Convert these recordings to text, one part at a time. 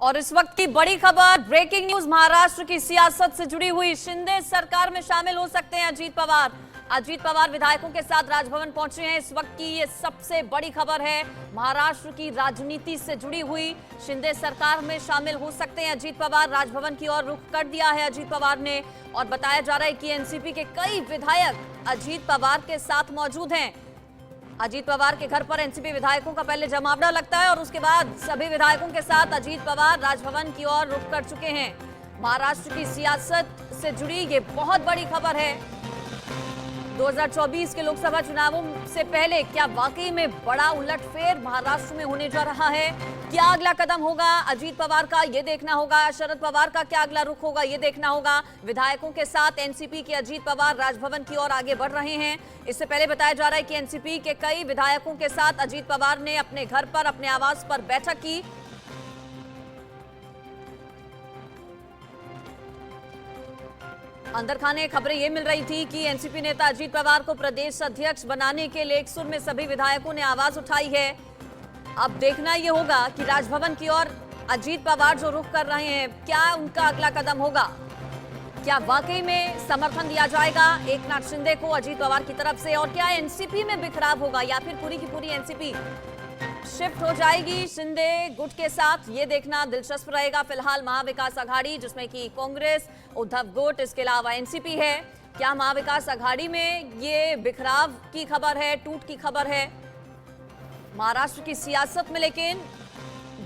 और इस वक्त की बड़ी खबर, ब्रेकिंग न्यूज, महाराष्ट्र की सियासत से जुड़ी हुई। शिंदे सरकार में शामिल हो सकते हैं अजीत पवार। अजीत पवार विधायकों के साथ राजभवन पहुंचे हैं। इस वक्त की ये सबसे बड़ी खबर है, महाराष्ट्र की राजनीति से जुड़ी हुई। शिंदे सरकार में शामिल हो सकते हैं अजीत पवार। राजभवन की ओर रुख कर दिया है अजीत पवार ने और बताया जा रहा है कि एनसीपी के कई विधायक अजीत पवार के साथ मौजूद हैं। अजीत पवार के घर पर एनसीपी विधायकों का पहले जमावड़ा लगता है और उसके बाद सभी विधायकों के साथ अजीत पवार राजभवन की ओर रुख कर चुके हैं। महाराष्ट्र की सियासत से जुड़ी ये बहुत बड़ी खबर है। 2024 के लोकसभा चुनावों से पहले क्या वाकई में बड़ा उलटफेर महाराष्ट्र में होने जा रहा है? क्या अगला कदम होगा अजीत पवार का, ये देखना होगा। शरद पवार का क्या अगला रुख होगा, ये देखना होगा। विधायकों के साथ एनसीपी के अजीत पवार राजभवन की ओर आगे बढ़ रहे हैं। इससे पहले बताया जा रहा है कि एनसीपी के कई विधायकों के साथ अजीत पवार ने अपने घर पर, अपने आवास पर बैठक की। अंदर खाने खबरें ये मिल रही थी कि एनसीपी नेता अजीत पवार को प्रदेश अध्यक्ष बनाने के लिए एक सुर में सभी विधायकों ने आवाज उठाई है। अब देखना ये होगा कि राजभवन की ओर अजीत पवार जो रुख कर रहे हैं, क्या उनका अगला कदम होगा। क्या वाकई में समर्थन दिया जाएगा एकनाथ शिंदे को अजीत पवार की तरफ से, और क्या एनसीपी में बिखराव होगा या फिर पूरी की पूरी एनसीपी शिफ्ट हो जाएगी शिंदे गुट के साथ, ये देखना दिलचस्प रहेगा। फिलहाल महाविकास आघाड़ी, जिसमें कि कांग्रेस, उद्धव गुट, इसके अलावा एनसीपी है, क्या महाविकास आघाड़ी में ये बिखराव की खबर है, टूट की खबर है महाराष्ट्र की सियासत में? लेकिन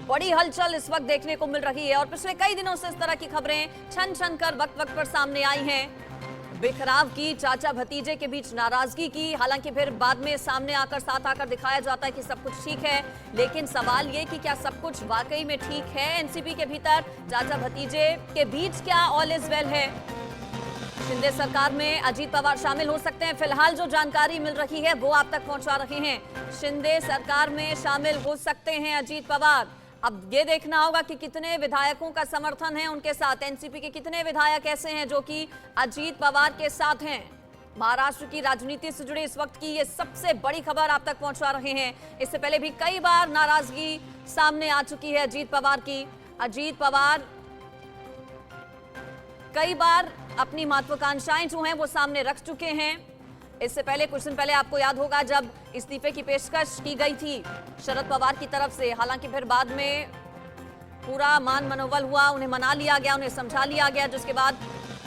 बड़ी हलचल इस वक्त देखने को मिल रही है और पिछले कई दिनों से इस तरह की खबरें छन छन कर वक्त वक्त पर सामने आई हैं। बिखराव की, चाचा भतीजे के बीच नाराजगी की, हालांकि फिर बाद में सामने आकर, साथ आकर दिखाया जाता है कि सब कुछ ठीक है। लेकिन सवाल ये कि क्या सब कुछ वाकई में ठीक है एनसीपी के भीतर? चाचा भतीजे के बीच क्या ऑल इज वेल है? शिंदे सरकार में अजीत पवार शामिल हो सकते हैं। फिलहाल जो जानकारी मिल रही है वो आप तक पहुंचा रहे हैं। शिंदे सरकार में शामिल हो सकते हैं अजीत पवार। अब ये देखना होगा कि कितने विधायकों का समर्थन है उनके साथ। एनसीपी के कितने विधायक ऐसे हैं जो कि अजीत पवार के साथ हैं। महाराष्ट्र की राजनीति से जुड़ी इस वक्त की ये सबसे बड़ी खबर आप तक पहुंचा रहे हैं। इससे पहले भी कई बार नाराजगी सामने आ चुकी है अजीत पवार की। अजीत पवार कई बार अपनी महत्वाकांक्षाएं जो हैं वो सामने रख चुके हैं। इससे पहले, कुछ दिन पहले आपको याद होगा, जब इस्तीफे की पेशकश की गई थी शरद पवार की तरफ से, हालांकि फिर बाद में पूरा मान मनोबल हुआ, उन्हें मना लिया गया, उन्हें समझा लिया गया, जिसके बाद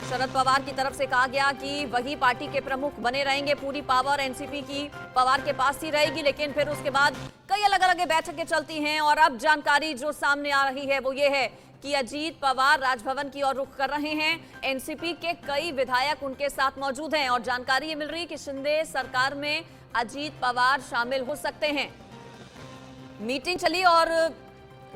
शरद पवार की तरफ से कहा गया कि वही पार्टी के प्रमुख बने रहेंगे, पूरी पावर एनसीपी की पवार के पास ही रहेगी। लेकिन फिर उसके बाद कई अलग अलग बैठकें चलती हैं और अब जानकारी जो सामने आ रही है वो ये है कि अजीत पवार राजभवन की ओर रुख कर रहे हैं। एनसीपी के कई विधायक उनके साथ मौजूद हैं और जानकारी ये मिल रही है कि शिंदे सरकार में अजीत पवार शामिल हो सकते हैं। मीटिंग चली और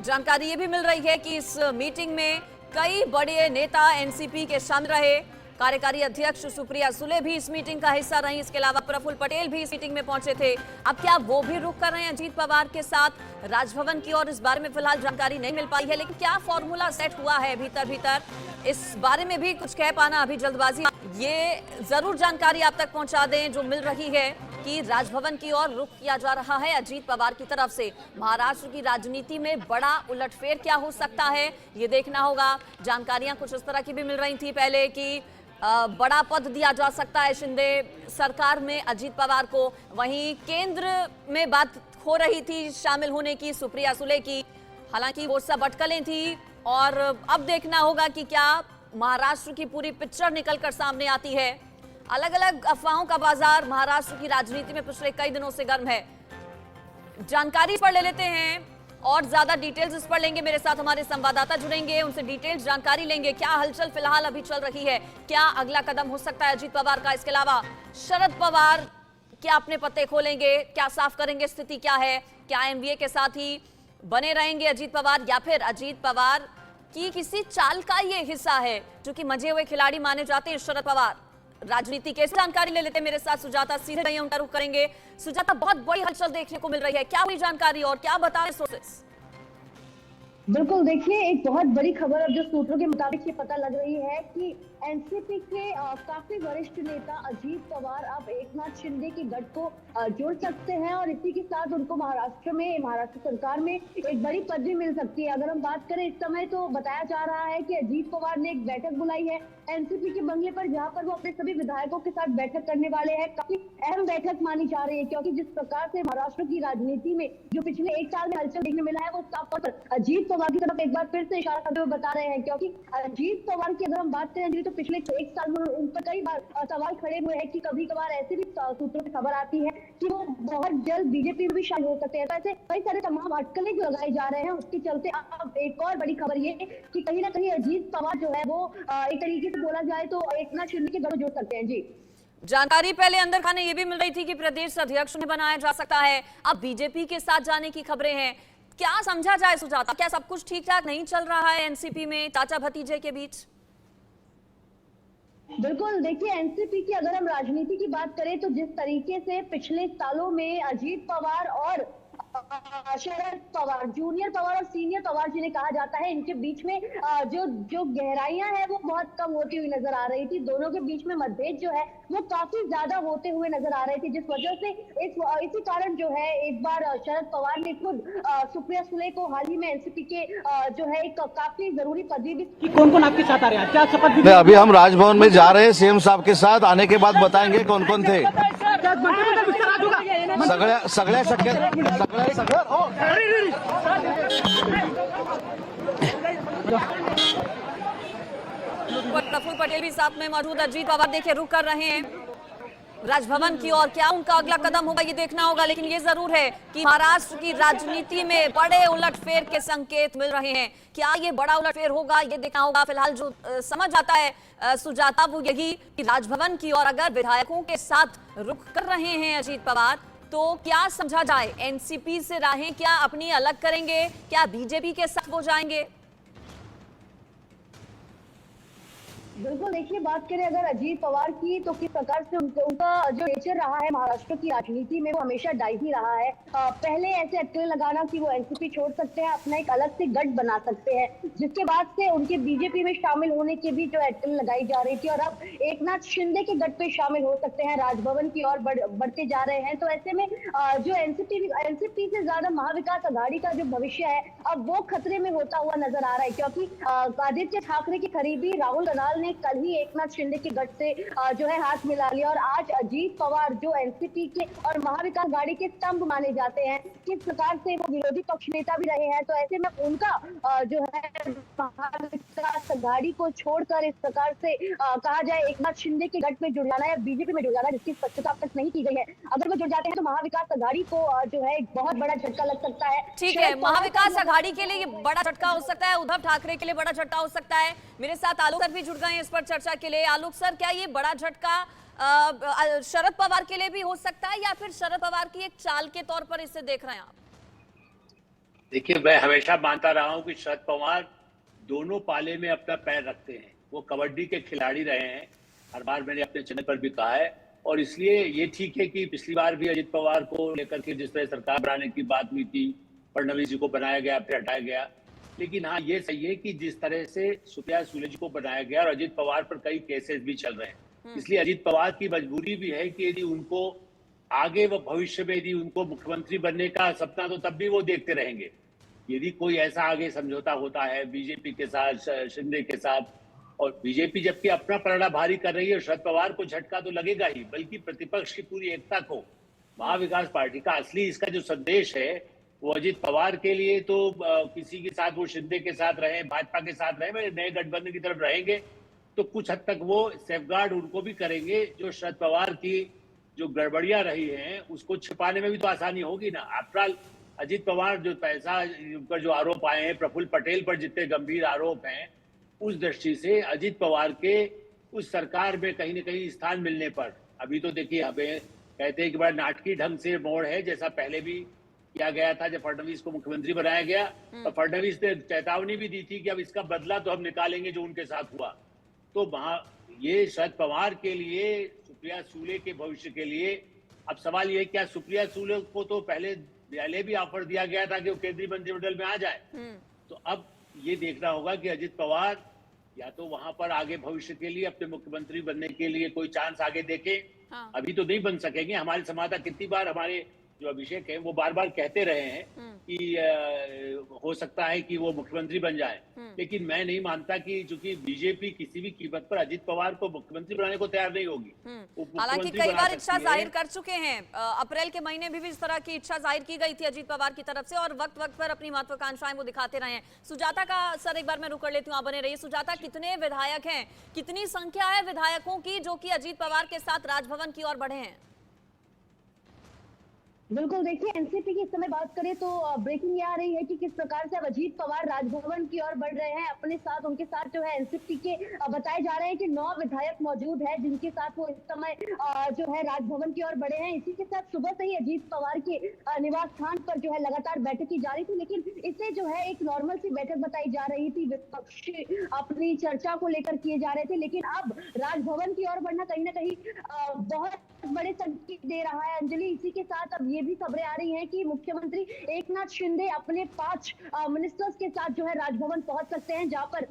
जानकारी ये भी मिल रही है कि इस मीटिंग में कई बड़े नेता एनसीपी के शामिल रहे। कार्यकारी अध्यक्ष सुप्रिया सुले भी इस मीटिंग का हिस्सा रही। इसके अलावा प्रफुल्ल पटेल भी इस मीटिंग में पहुंचे थे। अब क्या वो भी रुख कर रहे हैं अजीत पवार के साथ राजभवन की ओर? इस बारे में फिलहाल जानकारी नहीं मिल पाई है, लेकिन क्या फॉर्मूला सेट हुआ है भीतर भीतर, इस बारे में भी कुछ कह पाना अभी जल्दबाजी। ये जरूर जानकारी आप तक पहुंचा दें जो मिल रही है कि राजभवन की ओर रुख किया जा रहा है अजीत पवार की तरफ से। महाराष्ट्र की राजनीति में बड़ा उलटफेर क्या हो सकता है, ये देखना होगा। जानकारियां कुछ इस तरह की भी मिल रही थी पहले कि बड़ा पद दिया जा सकता है शिंदे सरकार में अजीत पवार को। वहीं केंद्र में बात हो रही थी शामिल होने की सुप्रिया सुले की, हालांकि वो सब अटकलें थी और अब देखना होगा कि क्या महाराष्ट्र की पूरी पिक्चर निकलकर सामने आती है। अलग अलग अफवाहों का बाजार महाराष्ट्र की राजनीति में पिछले कई दिनों से गर्म है। जानकारी पर ले लेते हैं और ज्यादा डिटेल्स इस पर लेंगे। मेरे साथ हमारे संवाददाता जुड़ेंगे, उनसे डिटेल्स जानकारी लेंगे। क्या हलचल फिलहाल अभी चल रही है, क्या अगला कदम हो सकता है अजीत पवार का? इसके अलावा शरद पवार क्या अपने पत्ते खोलेंगे, क्या साफ करेंगे, स्थिति क्या है? क्या एमवीए के साथ ही बने रहेंगे अजीत पवार या फिर अजीत पवार की किसी चाल का ये हिस्सा है? जो कि मंझे हुए खिलाड़ी माने जाते हैं शरद पवार राजनीति के। जानकारी ले लेते हैं मेरे साथ सुजाता, सीधे उनका रुख करेंगे। सुजाता, बहुत बड़ी हलचल देखने को मिल रही है, क्या हुई जानकारी और क्या बता रहे सोर्सेस? बिल्कुल, देखिए एक बहुत बड़ी खबर अब जो सूत्रों के मुताबिक ये पता लग रही है कि एनसीपी के काफी वरिष्ठ नेता अजीत पवार अब एकनाथ शिंदे के गठ को जोड़ सकते हैं और इसी के साथ उनको महाराष्ट्र सरकार में एक बड़ी पदवी मिल सकती है। अगर हम बात करें इस समय तो बताया जा रहा है कि अजीत पवार ने एक बैठक बुलाई है एनसीपी के बंगले पर, जहां पर वो अपने सभी विधायकों के साथ बैठक करने वाले हैं। काफी अहम बैठक मानी जा रही है क्योंकि जिस प्रकार से महाराष्ट्र की राजनीति में जो पिछले एक साल में हलचल देखने मिला है वो साफ तौर पर अजीत पवार की तरफ एक बार फिर से इशारा करते हुए बता रहे हैं। क्योंकि अजीत पवार की अगर हम बात करें तो पिछले एक साल में उन पर कई बार सवाल खड़े हुए हैं कि कभी कभार ऐसी भी सूत्रों में खबर आती है कि वो बहुत जल्द बीजेपी में भी शामिल हो सकते हैं। तो ऐसे कई सारे तमाम अटकलें जो लगाए जा रहे हैं उसके चलते अब एक और बड़ी खबर ये कि कहीं ना कहीं अजीत पवार जो है वो एक तरीके से बोला जाए तो एकनाथ शिंदे के गढ़ जोड़ सकते हैं। जी, जानकारी पहले अंदर खाने ये भी मिल रही थी कि प्रदेश अध्यक्ष उन्हें बनाया जा सकता है, अब बीजेपी के साथ जाने की खबरें हैं। क्या समझा जाए सुजाता, क्या सब कुछ ठीक ठाक नहीं चल रहा है एनसीपी में चाचा भतीजे के बीच? बिल्कुल, देखिए एनसीपी की अगर हम राजनीति की बात करें तो जिस तरीके से पिछले सालों में अजीत पवार और शरद पवार, जूनियर पवार और सीनियर पवार जिन्हें कहा जाता है, इनके बीच में जो जो गहराइयां हैं वो बहुत कम होती हुई नजर आ रही थी। दोनों के बीच में मतभेद जो है वो काफी ज्यादा होते हुए नजर आ रहे थे, जिस वजह से इसी कारण जो है एक बार शरद पवार ने खुद सुप्रिया सुले को हाल ही में एनसीपी के जो है एक काफी जरूरी पदवी भी। कौन कौन आपके साथ आ रहे हैं, क्या शपथ? नहीं, अभी हम राजभवन में जा रहे हैं सीएम साहब के साथ, आने के बाद बताएंगे कौन कौन थे। सगळ्या सगळ्या सगळ्या सगळ्या हो प्रफुल्ल पटेल भी साथ में मौजूद। अजीत पवार देखिए रुक कर रहे हैं राजभवन की और क्या उनका अगला कदम होगा ये देखना होगा। लेकिन ये जरूर है कि महाराष्ट्र की राजनीति में बड़े उलटफेर के संकेत मिल रहे हैं। क्या ये बड़ा उलटफेर होगा ये देखना होगा। फिलहाल जो समझ आता है सुजाता वो यही कि राजभवन की और अगर विधायकों के साथ रुख कर रहे हैं अजीत पवार तो क्या समझा जाए, एनसीपी से राहें क्या अपनी अलग करेंगे, क्या बीजेपी के साथ वो जाएंगे? बिल्कुल, देखिए बात करें अगर अजीत पवार की तो किस प्रकार से उनका जो नेचर रहा है महाराष्ट्र की राजनीति में वो हमेशा डाई ही रहा है। पहले ऐसे अटकलें लगाना कि वो एनसीपी छोड़ सकते हैं, अपना एक अलग से गठ बना सकते हैं, जिसके बाद से उनके बीजेपी में शामिल होने की भी जो अटकलें लगाई जा रही थी और अब एकनाथ शिंदे के गठ पे शामिल हो सकते हैं, राजभवन की ओर बढ़ते जा रहे हैं। तो ऐसे में जो एनसीपी से ज्यादा महाविकास आघाड़ी का जो भविष्य है अब वो खतरे में होता हुआ नजर आ रहा है। क्योंकि आदित्य ठाकरे के करीबी राहुल गनाल ने कल ही एकनाथ शिंदे के गठ से जो है हाथ मिला लिया और आज अजीत पवार जो एनसीपी के और महाविकास आघाड़ी के स्तंभ माने जाते हैं, किस प्रकार से वो विरोधी पक्ष नेता भी रहे हैं। तो ऐसे में उनका जो है महाविकास आघाड़ी को छोड़कर इस प्रकार से कहा जाए एकनाथ शिंदे के गठ में जुड़ जाना है, बीजेपी में जुड़ जाना है, जिसकी स्पष्टता अब तक नहीं की गई है। अगर वो जुड़ जाते हैं तो महाविकास आघाड़ी को जो है एक बहुत बड़ा झटका लग सकता है। ठीक है, महाविकास आघाड़ी के लिए ये बड़ा झटका हो सकता है, उद्धव ठाकरे के लिए बड़ा झटका हो सकता है। मेरे साथ आलोक सर भी जुड़ गए हैं इस पर चर्चा के लिए। आलोक सर, क्या ये बड़ा झटका शरद पवार के लिए भी हो सकता है या फिर शरद पवार की एक चाल के तौर पर इसे देख रहे हैं आप? देखिए, मैं हमेशा मानता रहा हूं कि शरद पवार दोनों पाले में अपना पैर रखते हैं। वो कबड्डी के खिलाड़ी रहे हैं, हर बार मैंने अपने चैनल पर भी कहा है। और इसलिए ये ठीक है कि पिछली बार भी अजित पवार को लेकर के जिस तरह सरकार बनाने की बात हुई थी, फडणवीस जी को बनाया गया फिर हटाया गया। लेकिन हाँ, ये सही है कि जिस तरह से सुप्रिया सुले जी को बनाया गया और अजित पवार पर कई केसेस भी चल रहे हैं, इसलिए अजित पवार की मजबूरी भी है कि यदि उनको आगे वो भविष्य में यदि उनको मुख्यमंत्री बनने का सपना तो तब भी वो देखते रहेंगे। यदि कोई ऐसा आगे समझौता होता है बीजेपी के साथ, शिंदे के साथ, और बीजेपी जबकि अपना पलड़ा भारी कर रही है, शरद पवार को झटका तो लगेगा ही, बल्कि प्रतिपक्ष की पूरी एकता को, महाविकास पार्टी का असली इसका जो संदेश है वो अजित पवार के लिए तो किसी के साथ वो शिंदे के साथ रहे, भाजपा के साथ रहे, नए गठबंधन की तरफ रहेंगे तो कुछ हद तक वो सेफगार्ड उनको भी करेंगे। जो शरद पवार की जो गड़बड़ियां रही हैं उसको छिपाने में भी तो आसानी होगी ना। आफ्टर अजित पवार जो पैसा पर जो आरोप आए हैं, प्रफुल्ल पटेल पर जितने गंभीर आरोप हैं, उस दृष्टि से अजित पवार के उस सरकार में कहीं न कहीं स्थान मिलने पर अभी तो देखिए हमें कहते हैं कि बड़ा नाटकीय ढंग से मोड़ है, जैसा पहले भी किया गया था जब फडणवीस को मुख्यमंत्री बनाया गया तो फडणवीस ने चेतावनी भी दी थी कि अब इसका बदला तो हम निकालेंगे जो उनके साथ हुआ। तो वहां ये शरद पवार के लिए, सुप्रिया सुले के भविष्य के लिए अब सवाल ये क्या सुप्रिया सुले को तो पहले भी ऑफर दिया गया था कि वो केंद्रीय मंत्रिमंडल में आ जाए, तो अब ये देखना होगा कि अजित पवार या तो वहां पर आगे भविष्य के लिए अपने मुख्यमंत्री बनने के लिए कोई चांस आगे देखें। हाँ। अभी तो नहीं बन सकेंगे। हमारे संवाददाता कितनी बार हमारे जो अभिषेक है वो बार बार कहते रहे हैं कि हो सकता है कि वो मुख्यमंत्री बन जाए, लेकिन मैं नहीं मानता कि चूंकि बीजेपी किसी भी कीमत पर अजित पवार को मुख्यमंत्री बनाने को तैयार नहीं होगी। हालांकि कई बार इच्छा जाहिर कर चुके हैं। अप्रैल के महीने में भी इस तरह की इच्छा जाहिर की गई थी अजित पवार की तरफ से, और वक्त वक्त पर अपनी महत्वाकांक्षाएं वो दिखाते रहे हैं। सुजाता का सर एक बार मैं रुक कर लेती हूँ, आप बने रहिए। सुजाता, कितने विधायक हैं, कितनी संख्या है विधायकों की जो कि अजित पवार के साथ राजभवन की ओर बढ़े हैं? बिल्कुल, देखिए एनसीपी की इस समय बात करें तो ब्रेकिंग ये आ रही है कि किस प्रकार से अब अजीत पवार राजभवन की ओर बढ़ रहे हैं। अपने साथ उनके साथ जो है एनसीपी के बताए जा रहे हैं कि 9 विधायक मौजूद है जिनके साथ वो इस समय जो है राजभवन की ओर बढ़े हैं। इसी के साथ सुबह से ही अजीत पवार के निवास स्थान पर जो है लगातार बैठक की जा रही थी, लेकिन इसे जो है एक नॉर्मल सी बैठक बताई जा रही थी। विपक्ष अपनी चर्चा को लेकर किए जा रहे थे, लेकिन अब राजभवन की ओर बढ़ना कहीं ना कहीं बहुत बड़े संकेत दे रहा है। अंजलि, इसी के साथ अब ये भी खबरें आ रही हैं कि मुख्यमंत्री एकनाथ शिंदे अपने 5 मिनिस्टर्स के साथ जो है राजभवन पहुंच सकते हैं, जहां पर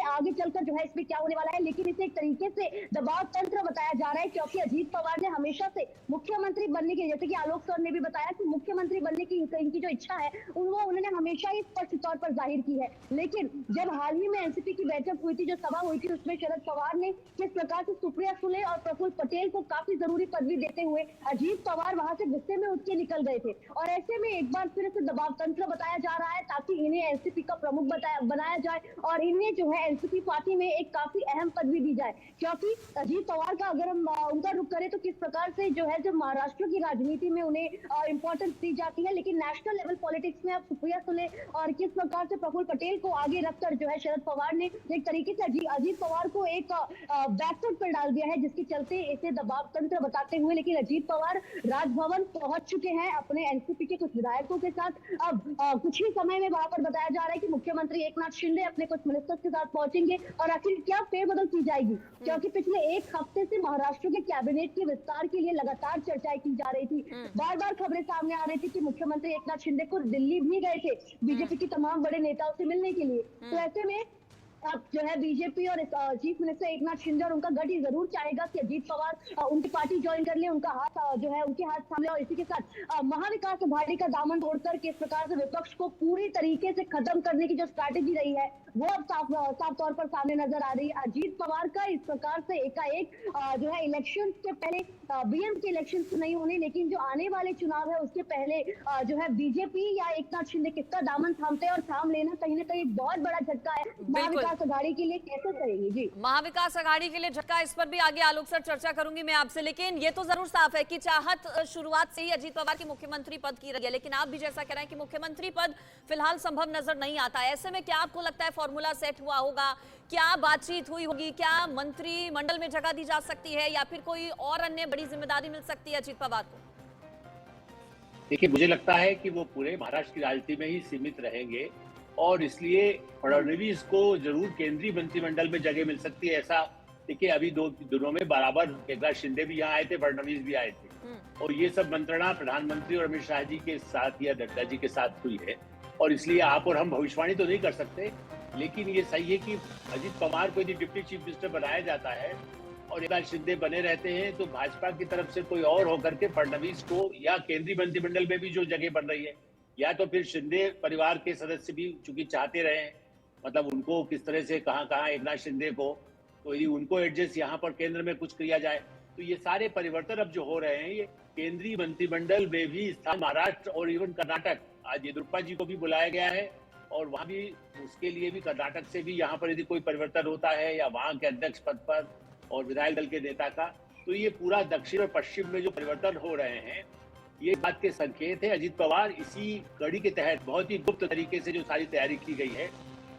आगे चलकर जो है इसमें क्या होने वाला है, लेकिन इसे एक तरीके से दबाव तंत्र बताया जा रहा है, क्योंकि अजीत पवार ने हमेशा से मुख्यमंत्री बनने की, जैसे कि आलोक सर ने भी बताया कि मुख्यमंत्री बनने की इनकी जो इच्छा है उन्होंने हमेशा ही स्पष्ट तौर पर जाहिर की है। लेकिन जब हाल ही में एनसीपी की बैठक हुई थी, जो सभा हुई थी, उसमें शरद पवार ने किस प्रकार से सुप्रिया सुले और प्रफुल्ल पटेल को काफी जरूरी पदवी देते हुए अजीत पवार वहां से गुस्से में उठ के निकल गए थे, और ऐसे में एक बार फिर से दबाव तंत्र बताया जा रहा है ताकि इन्हें एनसीपी का प्रमुख बनाया जाए और इन्हें जो है एनसीपी पार्टी में एक काफी अहम पदवी दी जाए। क्योंकि अजीत पवार का अगर हम उनका रुख करें तो किस प्रकार से जो है, जब महाराष्ट्र की राजनीति में उन्हें इंपॉर्टेंस दी जाती है, लेकिन नेशनल लेवल पॉलिटिक्स में अब सुप्रिया सुले और किस प्रकार से प्रफुल्ल पटेल को आगे रखकर जो है शरद पवार ने एक तरीके से अजीत पवार को एक बैकफुट पर डाल दिया है, जिसके चलते इसे दबाव तंत्र बताते हुए। लेकिन अजीत पवार राजभवन पहुंच चुके हैं अपने एनसीपी के कुछ विधायकों के साथ। अब कुछ ही समय में वहां पर बताया जा रहा है कि मुख्यमंत्री एकनाथ शिंदे अपने कुछ मिनिस्टर्स के साथ पहुंचेंगे, और आखिर क्या फेरबदल की जाएगी, क्योंकि पिछले एक हफ्ते से महाराष्ट्र के कैबिनेट के विस्तार के लिए लगातार चर्चाएं की जा रही थी। बार बार खबरें सामने आ रही थी कि मुख्यमंत्री एकनाथ शिंदे को दिल्ली भी गए थे बीजेपी की तमाम बड़े नेताओं से मिलने के लिए। तो ऐसे में अब जो है बीजेपी और चीफ मिनिस्टर एकनाथ शिंदे और उनका गठ जरूर चाहेगा कि अजीत पवार उनकी पार्टी ज्वाइन कर ले, उनका हाथ जो है उनके हाथ थाम ले, और इसी के साथ महाविकास अघाड़ी का दामन तोड़कर किस प्रकार से विपक्ष को पूरी तरीके से खत्म करने की जो स्ट्रैटेजी रही है वो अब साफ तौर पर सामने नजर आ रही है। अजीत पवार का इस प्रकार से एकाएक जो है इलेक्शन के पहले बीएम के इलेक्शन नहीं होने, लेकिन जो आने वाले चुनाव है उसके पहले जो है बीजेपी या एकनाथ शिंदे किसका दामन थामते हैं, और थाम लेना कहीं ना कहीं बहुत बड़ा झटका है महाविकास अघाड़ी के लिए। कैसे करेंगे जी महाविकास अघाड़ी के लिए झटका, इस पर भी आगे आलोक सर चर्चा करूंगी मैं आपसे। लेकिन ये तो जरूर साफ है कि चाहत शुरुआत से ही अजीत पवार की मुख्यमंत्री पद की रही है, लेकिन आप भी जैसा कह रहे हैं कि मुख्यमंत्री पद फिलहाल संभव नजर नहीं आता। ऐसे में क्या आपको लगता है फॉर्मूला सेट हुआ होगा, क्या बातचीत हुई होगी, क्या मंत्रिमंडल में जगह दी जा सकती है, या फिर कोई और अन्य बड़ी जिम्मेदारी मिल सकती है अजीत पवार को? देखिए, मुझे लगता है कि वो पूरे महाराष्ट्र की राजनीति में ही सीमित रहेंगे, और इसलिए फडणवीस को जरूर केंद्रीय मंत्रिमंडल में जगह मिल सकती है। ऐसा देखिए, अभी 2 दिनों में बराबर एकनाथ शिंदे भी यहाँ आए थे, फडणवीस भी आए थे, और ये सब मंत्रणा प्रधानमंत्री और अमित शाह जी के साथ या नड्डा जी के साथ हुई है। और इसलिए आप और हम भविष्यवाणी तो नहीं कर सकते, लेकिन ये सही है कि अजित पवार को यदि डिप्टी चीफ मिनिस्टर बनाया जाता है और एकनाथ शिंदे बने रहते हैं, तो भाजपा की तरफ से कोई और होकर के फडणवीस को, या केंद्रीय मंत्रिमंडल में भी जो जगह बन रही है, या तो फिर शिंदे परिवार के सदस्य भी चूंकि चाहते रहे, मतलब उनको किस तरह से कहाँ एकनाथ शिंदे को, तो यदि उनको एडजस्ट यहाँ पर केंद्र में कुछ किया जाए, तो ये सारे परिवर्तन अब जो हो रहे हैं, ये केंद्रीय मंत्रिमंडल में भी स्थान महाराष्ट्र और इवन कर्नाटक, आज येदियुरप्पा जी को भी बुलाया गया है, और वहां भी उसके लिए भी कर्नाटक से भी यहाँ पर यदि कोई परिवर्तन होता है, या वहां के अध्यक्ष पद पर और विधायक दल के नेता का, तो ये पूरा दक्षिण और पश्चिम में जो परिवर्तन हो रहे हैं, ये बात के संकेत है। अजित पवार इसी कड़ी के तहत बहुत ही गुप्त तरीके से जो सारी तैयारी की गई है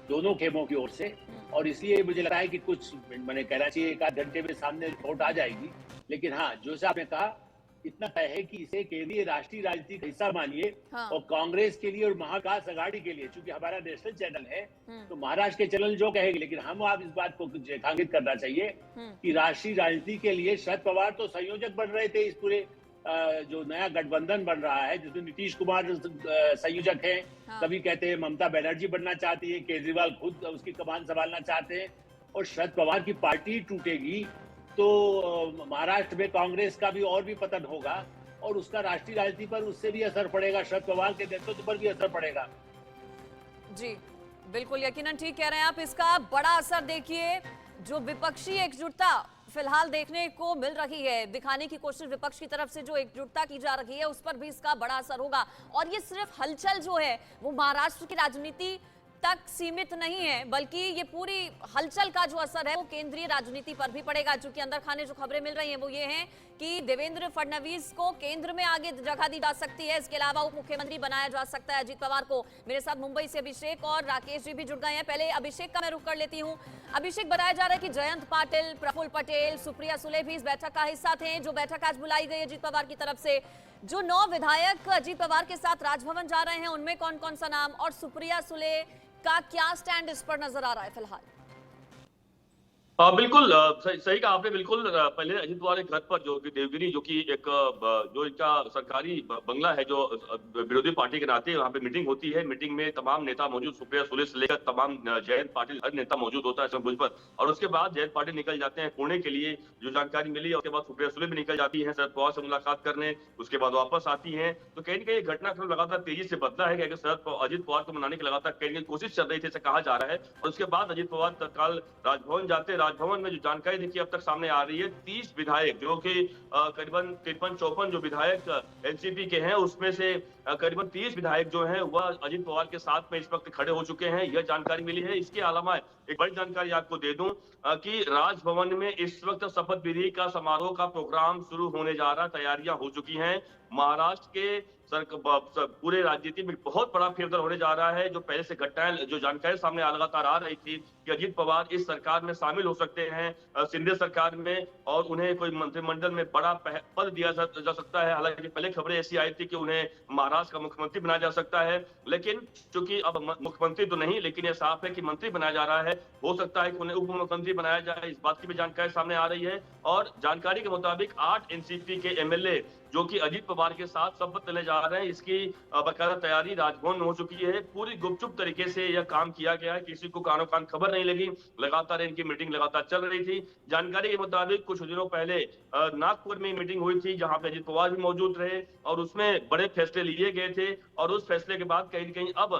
दोनों खेमों की ओर से, और इसलिए मुझे लगता है कि कुछ मैंने कहना चाहिए 1 आध घंटे में सामने रिपोर्ट आ जाएगी। लेकिन हाँ, जो से आपने कहा, इतना तय है कि इसे केंद्रीय राष्ट्रीय राजनीति का हिस्सा मानिए। हाँ। और कांग्रेस के लिए और महाविकास अघाड़ी के लिए, चूंकि हमारा नेशनल चैनल है, तो महाराष्ट्र के चैनल जो कहेंगे, लेकिन हम आप इस बात को रेखांकित करना चाहिए कि राष्ट्रीय राजनीति के लिए शरद पवार तो संयोजक बन रहे थे इस पूरे जो नया गठबंधन बन रहा है, जिसमें नीतीश कुमार संयोजक हैं, हाँ। कभी कहते हैं ममता बनर्जी बनना चाहती है, केजरीवाल खुद उसकी कमान संभालना चाहते हैं, और शरद पवार की पार्टी टूटेगी तो महाराष्ट्र में कांग्रेस का भी और भी पतन होगा और उसका राष्ट्रीय राजनीति पर उससे भी असर पड़ेगा, शरद पवार के नेतृत्व पर भी असर पड़ेगा। जी बिल्कुल, यकीनन ठीक कह रहे हैं आप। इसका बड़ा असर देखिए, जो विपक्षी एकजुटता फिलहाल देखने को मिल रही है, दिखाने की कोशिश विपक्ष की तरफ से जो एकजुटता की जा रही है, उस पर भी इसका बड़ा असर होगा। और ये सिर्फ हलचल जो है वो महाराष्ट्र की राजनीति तक सीमित नहीं है, बल्कि ये पूरी हलचल का जो असर है वो केंद्रीय राजनीति पर भी पड़ेगा। चूंकि अंदर खाने जो खबरें मिल रही हैं वो ये हैं कि देवेंद्र फडणवीस को केंद्र में आगे जगह दी जा सकती है, इसके अलावा उप मुख्यमंत्री बनाया जा सकता है अजीत पवार को। मेरे साथ मुंबई से अभिषेक और राकेश जी भी जुड़ गए हैं। पहले अभिषेक का मैं रुख कर लेती हूँ। अभिषेक, बताया जा रहा है कि जयंत पाटिल, प्रफुल्ल पटेल, सुप्रिया सुले भी इस बैठक का हिस्सा थे, जो बैठक आज बुलाई गई अजीत पवार की तरफ से। जो 9 विधायक अजीत पवार के साथ राजभवन जा रहे हैं, उनमें कौन कौन सा नाम और सुप्रिया सुले का क्या स्टैंड इस पर नजर आ रहा है फिलहाल? बिल्कुल सही कहा आपने। बिल्कुल पहले अजीत पवार के घर पर जो कि देवगिरी, जो कि एक जो इनका सरकारी बंगला है, जो विरोधी पार्टी के नाते वहाँ पे मीटिंग होती है। मीटिंग में तमाम नेता मौजूद, सुप्रिया सुले से लेकर तमाम जयंत पाटिल, हर नेता मौजूद होता है इसमें भुज पर। और उसके बाद जयंत पाटिल निकल जाते हैं पुणे के लिए, जो जानकारी मिली। और उसके बाद सुप्रिया सुले भी निकल जाती है शरद पवार से मुलाकात करने, उसके बाद वापस आती है। तो कहीं न कहीं घटनाक्रम लगातार तेजी से बदला है कि अजीत पवार को मनाने की लगातार कहीं न कहीं कोशिश चल रही थी, ऐसा कहा जा रहा है। और उसके बाद अजीत पवार तत्काल राजभवन जाते। राजभवन में जो जानकारी देखिए अब तक सामने आ रही है, 30 विधायक जो कि करीबन 53-54 जो विधायक एनसीपी के हैं, उसमें से करीबन 30 विधायक जो हैं वह अजीत पवार के साथ में इस वक्त खड़े हो चुके हैं, यह जानकारी मिली है। इसके अलावा एक बड़ी जानकारी आपको दे दूं कि राजभवन में इस वक्त शपथ विधि का समारोह का प्रोग्राम शुरू होने जा रहा, तैयारियां हो चुकी हैं। महाराष्ट्र के पूरे राजनीति में बहुत बड़ा फेरबदल होने जा रहा है। जो पहले से घटनाएं, जो जानकारी सामने लगातार आ रही थी कि अजीत पवार इस सरकार में शामिल हो सकते हैं, शिंदे सरकार में, और उन्हें कोई मंत्रिमंडल में बड़ा पद दिया जा सकता है। हालांकि पहले खबरें ऐसी आई थी कि उन्हें महाराष्ट्र का मुख्यमंत्री बनाया जा सकता है, लेकिन चूंकि अब मुख्यमंत्री तो नहीं, लेकिन यह साफ है कि मंत्री बनाया जा रहा है। हो सकता है कि उन्हें उप मुख्यमंत्री बनाया जाए, इस बात की भी जानकारी सामने आ रही है। और जानकारी के मुताबिक 8 एनसीपी के एमएलए जो कि अजीत पवार के साथ शपथ लेने जा रहे हैं, इसकी बाकायदा तैयारी राजभवन में हो चुकी है। पूरी गुपचुप तरीके से यह काम किया गया है, किसी को कानो कान खबर नहीं लगी। लगातार इनकी मीटिंग लगातार चल रही थी। जानकारी के मुताबिक कुछ दिनों पहले नागपुर में मीटिंग हुई थी, जहां पे अजीत पवार भी मौजूद रहे और उसमें बड़े फैसले लिए गए थे। और उस फैसले के बाद कहीं न कहीं अब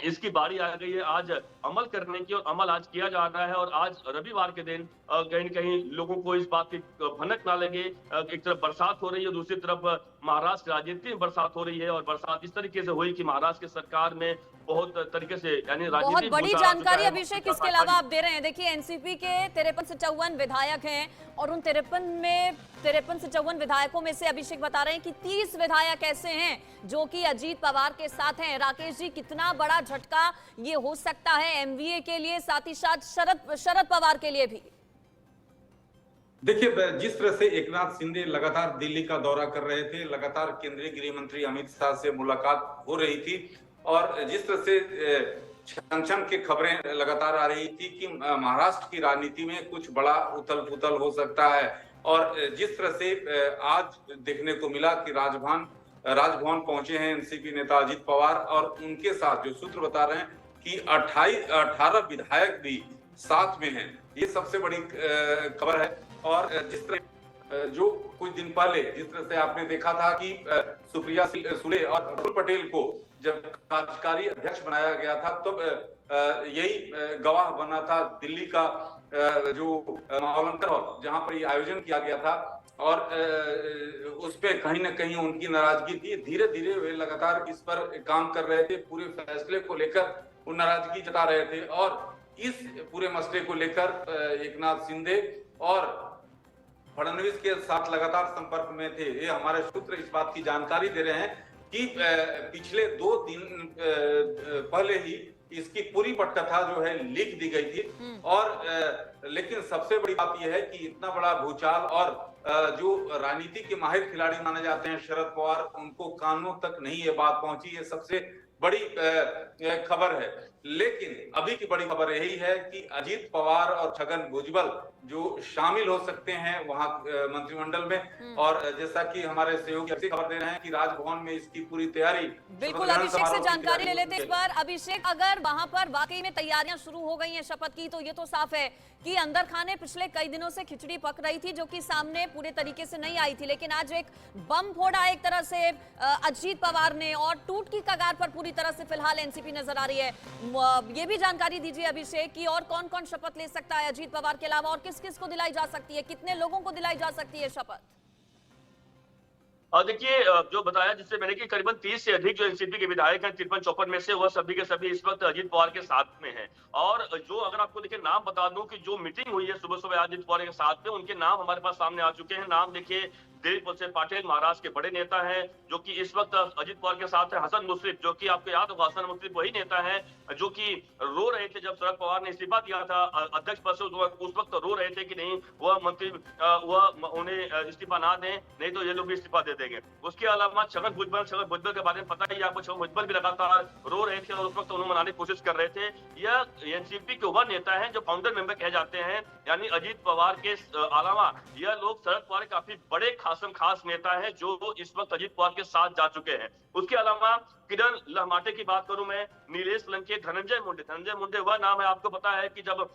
इसकी बारी आ गई है आज अमल करने की, और अमल आज किया जा रहा है। और आज रविवार के दिन कहीं न कहीं लोगों को इस बात की भनक ना लगे। एक तरफ बरसात हो रही है, दूसरी तरफ महाराष्ट्र राजनीति में बरसात हो रही है। और बरसात इस तरीके से हुई कि महाराष्ट्र की सरकार में बहुत तरीके से, यानी बहुत बड़ी जानकारी अभिषेक इसके अलावा आप दे रहे हैं। देखिए, एनसीपी के 53 से 54 विधायक हैं, और उन 53 से 54 विधायकों में से अभिषेक बता रहे हैं कि 30 विधायक ऐसे हैं जो कि अजीत पवार के साथ हैं। राकेश जी, कितना बड़ा झटका ये हो सकता है एमवीए के लिए, साथ ही साथ शरद पवार के लिए भी? देखिए, जिस तरह से एकनाथ शिंदे लगातार दिल्ली का दौरा कर रहे थे, लगातार केंद्रीय गृह मंत्री अमित शाह से मुलाकात हो रही थी, और जिस तरह से छन के खबरें लगातार आ रही थी कि महाराष्ट्र की राजनीति में कुछ बड़ा उथल पुथल हो सकता है। और जिस तरह से आज देखने को मिला कि राजभवन पहुंचे हैं एनसीपी नेता अजीत पवार, और उनके साथ जो सूत्र बता रहे हैं कि 18 विधायक भी साथ में हैं, ये सबसे बड़ी खबर है। और जिस तरह जो कुछ दिन पहले जिस तरह से आपने देखा था कि सुप्रिया सुले और प्रफुल्ल पटेल को जब कार्यकारी अध्यक्ष बनाया गया था, तब यही गवाह बना था दिल्ली का जो मावलंकर हॉल, जहां पर ये आयोजन किया गया था। और उस पे कहीं ना कहीं उनकी नाराजगी थी। धीरे धीरे वे लगातार इस पर काम कर रहे थे, पूरे फैसले को लेकर वो नाराजगी जता रहे थे। और इस पूरे मसले को लेकर एकनाथ शिंदे और फडणवीस के साथ लगातार संपर्क में थे। ये हमारे सूत्र इस बात की जानकारी दे रहे हैं कि पिछले 2 दिन पहले ही इसकी पूरी पटकथा जो है लिख दी गई थी। और लेकिन सबसे बड़ी बात यह है कि इतना बड़ा भूचाल, और जो राजनीति के माहिर खिलाड़ी माने जाते हैं शरद पवार, उनको कानों तक नहीं ये बात पहुंची। ये सबसे बड़ी खबर है। लेकिन अभी की बड़ी खबर यही है कि अजीत पवार और छगन भुजबल जो शामिल हो सकते हैं वहां मंत्रिमंडल में। और जैसा कि हमारे सहयोगी खबर दे रहे हैं कि राजभवन में इसकी पूरी तैयारी, बिल्कुल अभिषेक से जानकारी ले लेते हैं इस पर। अभिषेक, अगर वहां पर वाकई में तैयारियां शुरू हो गई हैं शपथ की, तो ये तो साफ है कि अंदर खाने पिछले कई दिनों से खिचड़ी पक रही थी, जो कि सामने पूरे तरीके से नहीं आई थी, लेकिन आज एक बम फोड़ा एक तरह से अजीत पवार ने, और टूट की कगार पर पूरी तरह से फिलहाल एनसीपी नजर आ रही है। ये भी जानकारी दीजिए अभिषेक कि और कौन कौन शपथ ले सकता है अजीत पवार के अलावा, और किस किस को दिलाई जा सकती है, कितने लोगों को दिलाई जा सकती है शपथ? और देखिए, जो बताया जिससे मैंने कि करीबन 30 से अधिक जो एनसीपी के विधायक हैं 53-54 में से, वह सभी के सभी इस वक्त अजीत पवार के साथ में हैं। और जो अगर आपको देखिए नाम बता दूं कि जो मीटिंग हुई है सुबह सुबह अजीत पवार के साथ में, उनके नाम हमारे पास सामने आ चुके हैं। नाम देखिए, दिलीप वत्स पाटिल महाराष्ट्र के बड़े नेता हैं जो कि इस वक्त अजीत पवार के साथ है। हसन मुश्रीफ, जो कि आपको याद होगा, हसन मुश्रीफ वही नेता है जो कि रो रहे थे जब शरद पवार ने इस्तीफा दिया था अध्यक्ष पद से, उस वक्त रो रहे थे कि नहीं वह मंत्री उन्हें इस्तीफा ना दें, नहीं तो ये लोग भी इस्तीफा दे देंगे। उसके अलावा छगन भुजबल के बारे में पता ही आपको, छगन भुजबल भी लगातार रो रहे थे और उस वक्त उन्हें मनाने की कोशिश कर रहे थे। यह एनसीपी के वह नेता है जो फाउंडर मेंबर कहे जाते हैं, यानी अजीत पवार के अलावा यह लोग शरद पवार काफी बड़े खास नेता है जो इस वक्त अजीत पवार के साथ जा चुके हैं। उसके अलावा किरण लहमाटे की बात करूं मैं, नीलेश लंके, धनंजय मुंडे वह नाम है। आपको पता है कि जब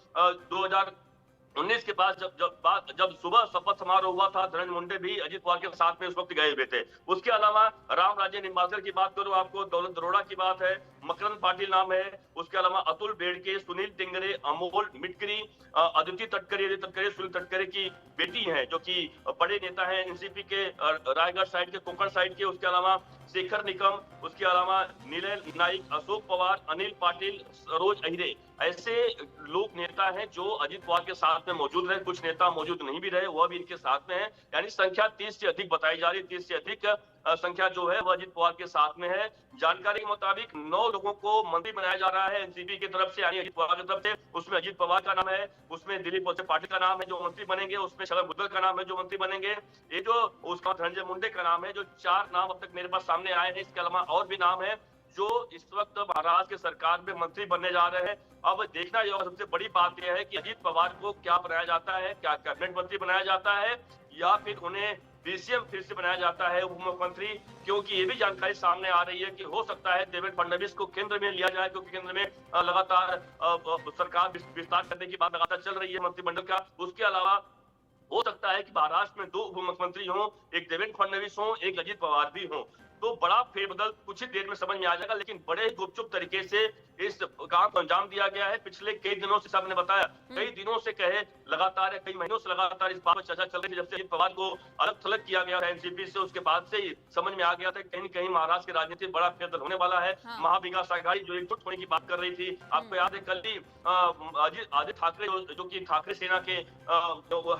2019 के पास जब सुबह शपथ समारोह हुआ था, धनंजय मुंडे भी अजीत पवार के साथ में उस वक्त गए हुए थे। उसके अलावा राम राज्य निंबाळकर की बात करूं आपको, दौलत दरोड़ा की बात है, मकरंद पाटिल नाम है। उसके अलावा अतुल बेड़के, सुनील टिंगरे, अमोल मिटकरी, अदिति तटकरे सुनील तटकरे की बेटी है जो कि बड़े नेता है एनसीपी के रायगढ़ साइड के, कोंकण साइड के। उसके अलावा शेखर निकम, उसके अलावा नीलय नाइक, अशोक पवार, अनिल पाटिल, सरोज अहिरे, ऐसे लोग नेता हैं जो अजीत पवार के साथ में मौजूद रहे। कुछ नेता मौजूद नहीं भी रहे, वह भी इनके साथ में है। यानी संख्या 30 से अधिक बताई जा रही है। 30 से अधिक संख्या जो है वह अजीत पवार के साथ में है। जानकारी के मुताबिक 9 लोगों को मंत्री बनाया जा रहा है एनसीपी की तरफ से, यानी अजीत पवार की तरफ से। उसमें अजीत पवार का नाम है, उसमें दिलीप वत्स पाटिल का नाम है जो मंत्री बनेंगे, उसमें छगन भुजबल का नाम है जो मंत्री बनेंगे, ये जो उसका धनंजय मुंडे का नाम है। जो 4 नाम अब तक मेरे पास सामने आए हैं। इसके अलावा और भी नाम है जो इस वक्त महाराष्ट्र के सरकार में मंत्री बनने जा रहे हैं। अब देखना यह सबसे बड़ी बात यह है कि अजीत पवार को क्या बनाया जाता है, क्या कैबिनेट मंत्री बनाया जाता है या फिर उन्हें डीसीएम फिर से बनाया जाता है, उप मुख्यमंत्री। क्योंकि ये भी जानकारी सामने आ रही है कि हो सकता है देवेंद्र फडणवीस को केंद्र में लिया जाए, क्योंकि केंद्र में लगातार सरकार विस्तार करने की बात लगातार चल रही है मंत्रिमंडल का। उसके अलावा हो सकता है कि महाराष्ट्र में 2 उप मुख्यमंत्री हों, एक देवेंद्र फडणवीस हों, एक अजीत पवार भी हों। तो बड़ा फेरबदल कुछ ही देर में समझ में आ जाएगा, लेकिन बड़े गुपचुप तरीके से इस काम को अंजाम दिया गया है। पिछले कई दिनों से सबने बताया, कई दिनों से कहे लगातार, कई महीनों से लगातार इस बात पर चर्चा चल रही थी। जब से अजीत पवार को अलग थलग किया गया एनसीपी से, उसके बाद से ही समझ में आ गया था कहीं न कहीं महाराष्ट्र की राजनीति बड़ा फेरबदल होने वाला है। महाविकास आघाड़ी जो एकजुट होने की बात कर रही थी, आपको याद है कल ही आदित्य ठाकरे जो कि ठाकरे सेना के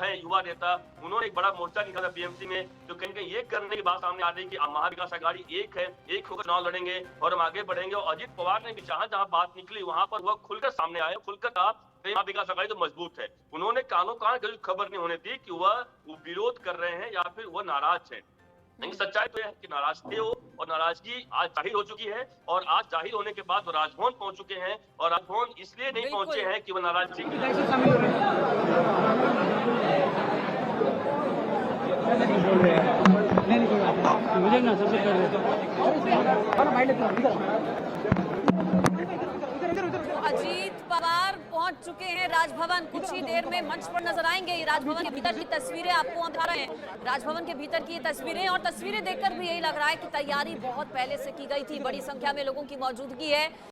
है युवा नेता, उन्होंने एक बड़ा मोर्चा निकाला पीएमसी में, जो कहीं कहीं ये करने की बात सामने आ रही है कि महाविकास आघाड़ी एक है, एक होकर चुनाव लड़ेंगे और हम आगे बढ़ेंगे। और अजीत पवार ने भी जहां बात निकली वहां पर वह खुलकर सामने आए, खुलकर कहा महाविकास आघाड़ी तो मजबूत है। उन्होंने कानों कान कभी खबर नहीं होने दी कि वह विरोध कर रहे हैं या फिर वह नाराज है। लेकिन सच्चाई तो यह है कि नाराज थे वो, और नाराजगी आज जाहिर हो चुकी है। और आज जाहिर होने के बाद वो राजभवन पहुंच चुके हैं, और राजभवन इसलिए नहीं पहुंचे हैं कि वो नाराजगी मुझे ना सबसे अजीत पवार पहुंच चुके हैं राजभवन, कुछ ही देर में मंच पर नजर आएंगे। राजभवन के भीतर की तस्वीरें आपको हम दिखा रहे हैं, राजभवन के भीतर की तस्वीरें, और तस्वीरें देखकर भी यही लग रहा है कि तैयारी बहुत पहले से की गई थी। बड़ी संख्या में लोगों की मौजूदगी है।